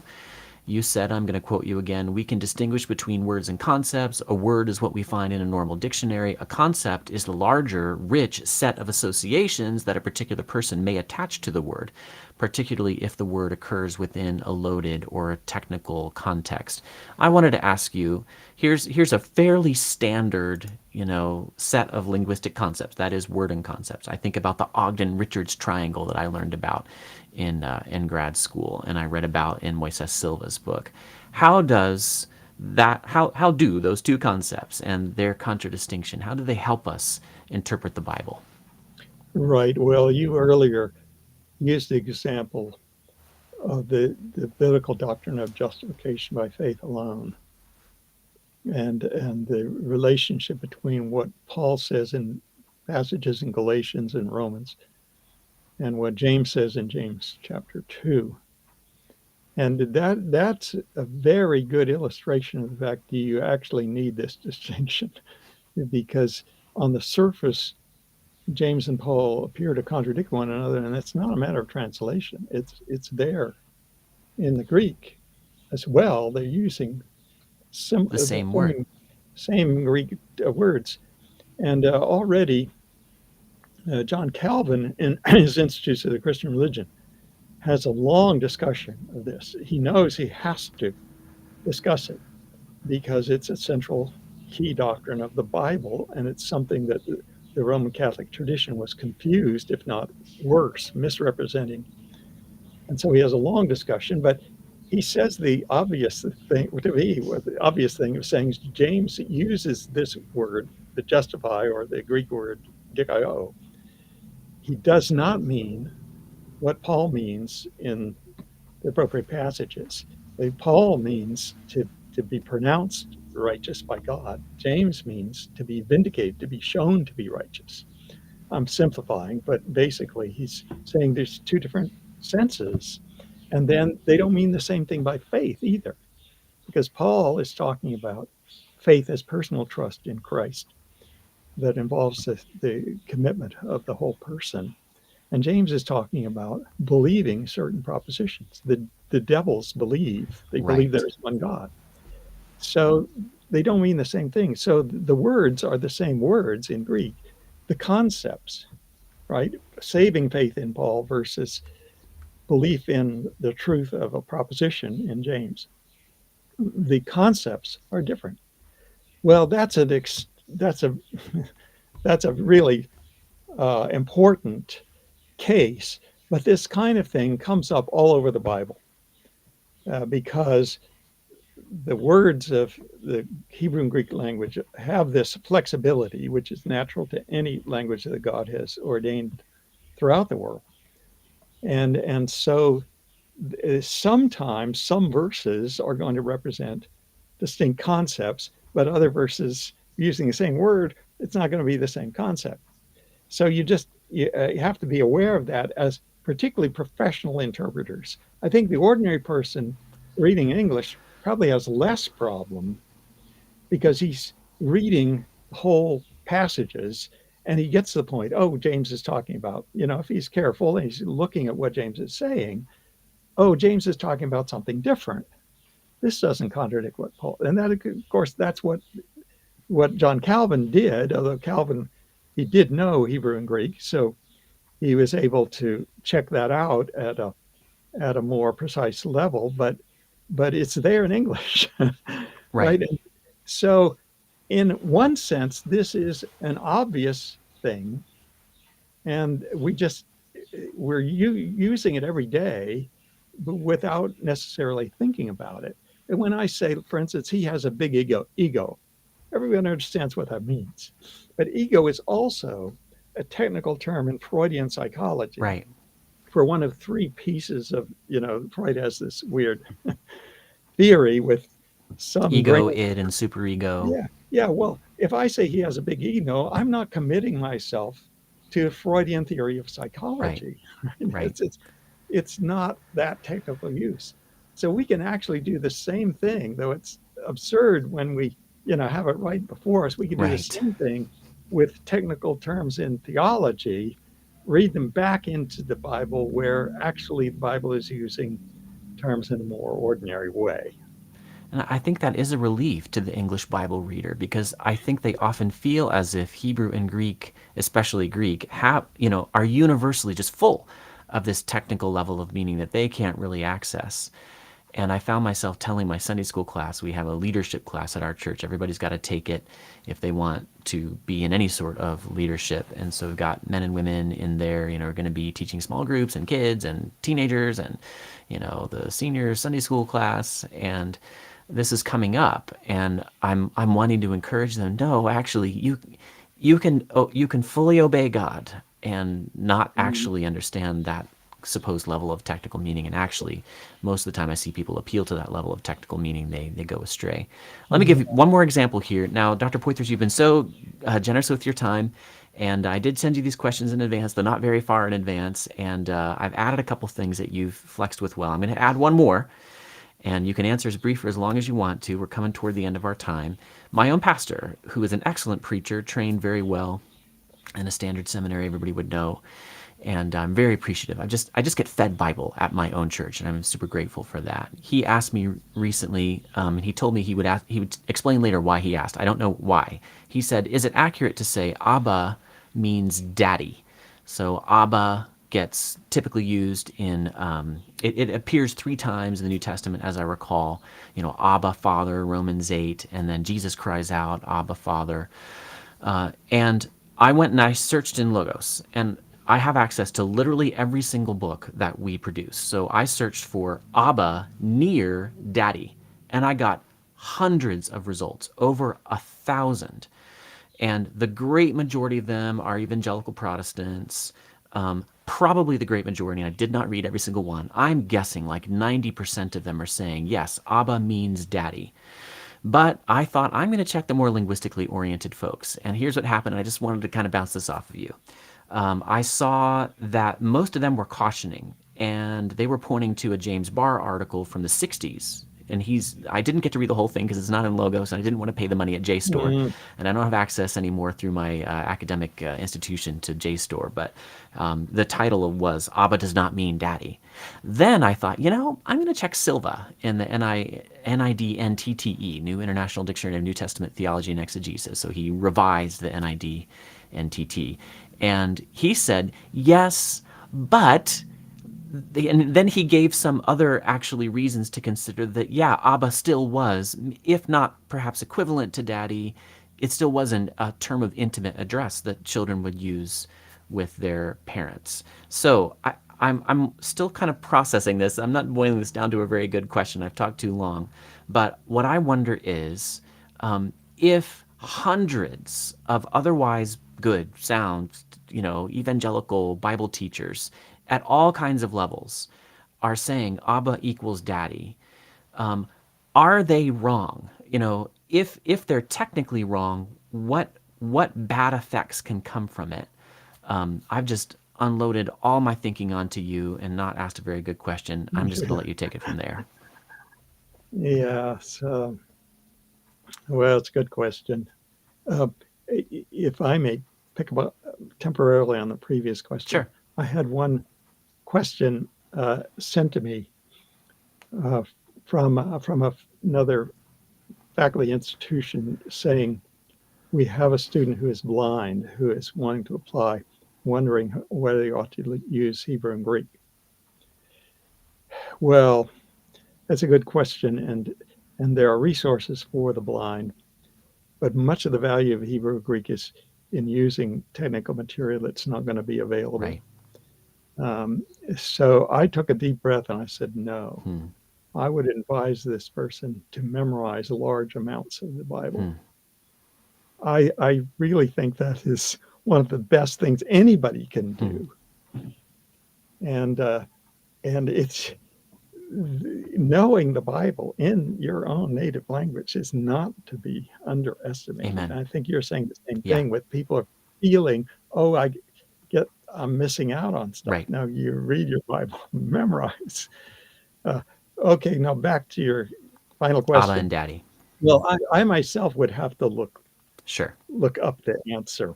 You said, I'm going to quote you again, we can distinguish between words and concepts. A word is what we find in a normal dictionary. A concept is the larger, rich set of associations that a particular person may attach to the word, particularly if the word occurs within a loaded or a technical context. I wanted to ask you, here's a fairly standard, set of linguistic concepts. That is word and concepts. I think about the Ogden-Richards triangle that I learned about in grad school, and I read about in Moises Silva's book. How does how do those two concepts and their contradistinction, how do they help us interpret the Bible? Right. Well, you earlier used the example of the biblical doctrine of justification by faith alone, and the relationship between what Paul says in passages in Galatians and Romans and what James says in James chapter 2. And that's a very good illustration of the fact that you actually need this distinction, because on the surface, James and Paul appear to contradict one another, and it's not a matter of translation. It's there in the Greek as well. They're using The the same word. same Greek words, and already John Calvin, in his Institutes of the Christian Religion, has a long discussion of this. He knows he has to discuss it because it's a central key doctrine of the Bible, and it's something that the Roman Catholic tradition was confused, if not worse, misrepresenting. And so he has a long discussion, but he says the obvious thing to me, the obvious thing of saying is James uses this word, the justify, or the Greek word dikaio. He does not mean what Paul means in the appropriate passages. Paul means to be pronounced righteous by God. James means to be vindicated, to be shown to be righteous. I'm simplifying, but basically he's saying there's two different senses, and then they don't mean the same thing by faith either, because Paul is talking about faith as personal trust in Christ that involves the commitment of the whole person. And James is talking about believing certain propositions. The devils believe, they believe Right. there's one God. So they don't mean the same thing. So the words are the same words in Greek. The concepts, right? Saving faith in Paul versus belief in the truth of a proposition in James. The concepts are different. Well, that's a that's a really important case, but this kind of thing comes up all over the Bible because the words of the Hebrew and Greek language have this flexibility, which is natural to any language that God has ordained throughout the world. And so sometimes some verses are going to represent distinct concepts, but other verses using the same word, it's not going to be the same concept. So you have to be aware of that as particularly professional interpreters. I think the ordinary person reading English probably has less problem because he's reading whole passages and he gets to the point, oh, James is talking about, if he's careful and he's looking at what James is saying, oh, James is talking about something different. This doesn't contradict what Paul, and that, of course, that's what John Calvin did, although Calvin, he did know Hebrew and Greek, so he was able to check that out at a more precise level, but it's there in English, Right. right? And so in one sense, this is an obvious thing, and we're using it every day without necessarily thinking about it. And when I say, for instance, he has a big ego, everyone understands what that means. But ego is also a technical term in Freudian psychology Right. for one of three pieces of, Freud has this weird theory with some Ego, grain. id, and superego. Yeah. Yeah. Well, if I say he has a big ego, I'm not committing myself to a Freudian theory of Right. psychology. Right. It's not that technical use. So we can actually do the same thing, though it's absurd when we, have it right before us. We could do the Right. same thing with technical terms in theology, read them back into the Bible where actually the Bible is using terms in a more ordinary way. And I think that is a relief to the English Bible reader because I think they often feel as if Hebrew and Greek, especially Greek, are universally just full of this technical level of meaning that they can't really access. And I found myself telling my Sunday school class, we have a leadership class at our church. Everybody's got to take it if they want to be in any sort of leadership. And so we've got men and women in there, are going to be teaching small groups and kids and teenagers and, the senior Sunday school class. And this is coming up. And I'm wanting to encourage them, no, actually, you can fully obey God and not Mm-hmm. actually understand that supposed level of technical meaning. And actually, most of the time I see people appeal to that level of technical meaning, they go astray. Let me give you one more example here. Now, Dr. Poythress, you've been so generous with your time. And I did send you these questions in advance, though not very far in advance. And I've added a couple things that you've flexed with well. I'm going to add one more, and you can answer as brief or as long as you want to. We're coming toward the end of our time. My own pastor, who is an excellent preacher, trained very well in a standard seminary, everybody would know, and I'm very appreciative. I just get fed Bible at my own church, and I'm super grateful for that. He asked me recently, and he told me he would explain later why he asked. I don't know why. He said, "Is it accurate to say Abba means daddy?" So Abba gets typically used in it appears three times in the New Testament, as I recall. Abba Father, Romans 8, and then Jesus cries out, Abba Father. And I went and I searched in Logos, and I have access to literally every single book that we produce. So I searched for Abba near Daddy, and I got hundreds of results, over 1,000. And the great majority of them are evangelical Protestants. Probably the great majority, and I did not read every single one. I'm guessing like 90% of them are saying, yes, Abba means daddy. But I thought I'm going to check the more linguistically oriented folks. And here's what happened. And I just wanted to kind of bounce this off of you. I saw that most of them were cautioning, and they were pointing to a James Barr article from the 60s. And I didn't get to read the whole thing because it's not in Logos, and I didn't want to pay the money at JSTOR. Mm, And I don't have access anymore through my academic institution to JSTOR. But the title was Abba Does Not Mean Daddy. Then I thought, I'm going to check Silva in the NIDNTTE, New International Dictionary of New Testament Theology and Exegesis. So he revised the NIDNTT. And he said, yes, but and then he gave some other actually reasons to consider that, yeah, Abba still was, if not perhaps equivalent to daddy, it still wasn't a term of intimate address that children would use with their parents. So I'm still kind of processing this. I'm not boiling this down to a very good question. I've talked too long. But what I wonder is if hundreds of otherwise good, sound, evangelical Bible teachers at all kinds of levels are saying Abba equals daddy, are they wrong? If they're technically wrong, what bad effects can come from it? I've just unloaded all my thinking onto you and not asked a very good question. I'm just going to let you take it from there. yeah. So, well, it's a good question. Uh, if I may pick up temporarily on the previous question, Sure. I had one question sent to me from another faculty institution saying, we have a student who is blind who is wanting to apply, wondering whether he ought to use Hebrew and Greek. Well, that's a good question, and there are resources for the blind, but much of the value of Hebrew and Greek is in using technical material that's not going to be available. Right. So I took a deep breath and I said, no, Hmm. I would advise this person to memorize large amounts of the Bible. Hmm. I really think that is one of the best things anybody can do. And it's knowing the Bible in your own native language is not to be underestimated. Amen. And I think you're saying the same Yeah. thing with people are feeling, I'm missing out on stuff. Right. Now you read your Bible, memorize. Okay, now back to your final Abba question. and daddy. Well, I myself would have to look up the answer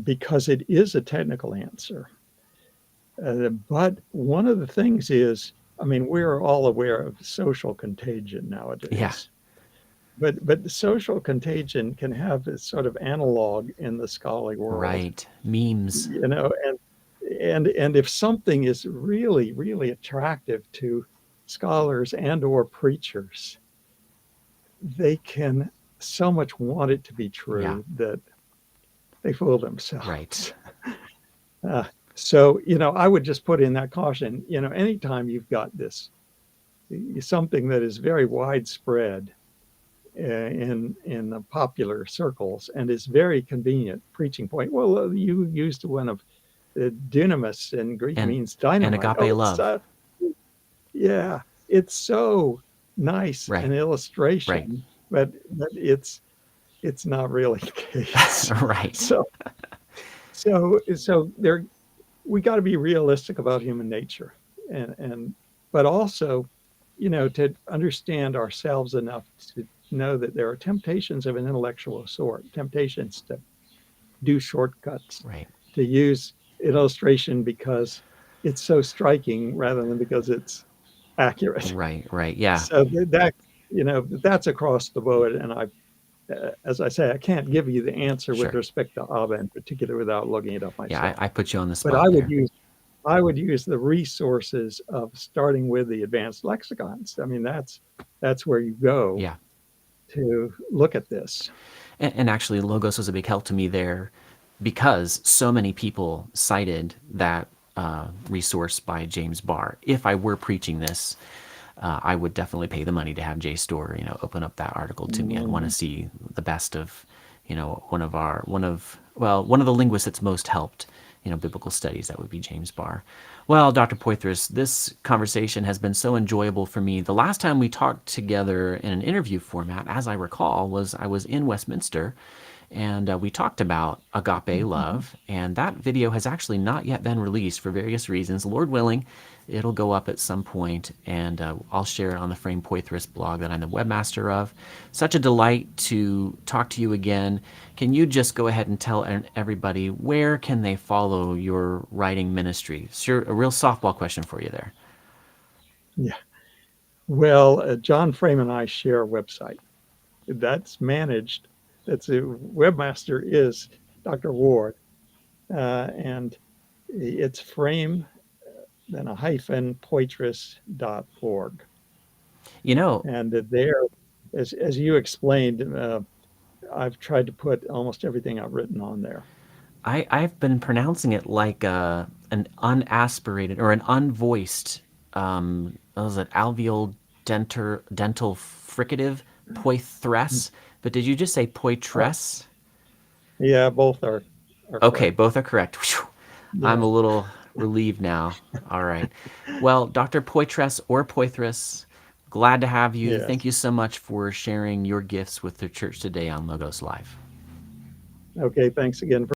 because it is a technical answer. But one of the things is, we're all aware of social contagion nowadays. Yeah. But the social contagion can have this sort of analog in the scholarly world. Right. Memes. And if something is really, really attractive to scholars and or preachers, they can so much want it to be true that they fool themselves. Right. So, I would just put in that caution, anytime you've got this, something that is very widespread in the popular circles and is very convenient preaching point. Well, you used one of dunamis in Greek means dynamite. And agape love. Yeah, it's so nice an illustration, but it's not really the case. Right. So we got to be realistic about human nature, but also, to understand ourselves enough to know that there are temptations of an intellectual sort, temptations to do shortcuts, to use illustration because it's so striking rather than because it's accurate. Right. Yeah. So that's across the board, and as I say, I can't give you the answer with respect to Abba in particular without looking it up myself. Yeah, I put you on the spot. But I would use the resources of starting with the advanced lexicons. That's where you go to look at this. And actually, Logos was a big help to me there because so many people cited that resource by James Barr. If I were preaching this, I would definitely pay the money to have JSTOR, open up that article to me. I'd want to see the best of one of the linguists that's most helped, biblical studies. That would be James Barr. Well, Dr. Poythress, this conversation has been so enjoyable for me. The last time we talked together in an interview format, as I recall, was I was in Westminster, and we talked about agape love. And that video has actually not yet been released for various reasons. Lord willing, it'll go up at some point, and I'll share it on the Frame Poythress blog that I'm the webmaster of. Such a delight to talk to you again. Can you just go ahead and tell everybody where can they follow your writing ministry? Sure, a real softball question for you there. Yeah. Well, John Frame and I share a website that's managed. That's a webmaster is Dr. Ward, and it's Frame then a hyphen Poythress.org. You know, And there, as you explained, I've tried to put almost everything I've written on there. I've been pronouncing it like an unaspirated or an unvoiced, what was it, alveolar dental fricative, Poythress. But did you just say Oh, Poythress? yeah, both are Okay, correct. both are correct. Whew. I'm Yeah. a little relieved now. All right. Well, Dr. Poythress or Poythress, glad to have you. Thank Yes. you so much for sharing your gifts with the church today on Logos Live. Okay. Thanks again for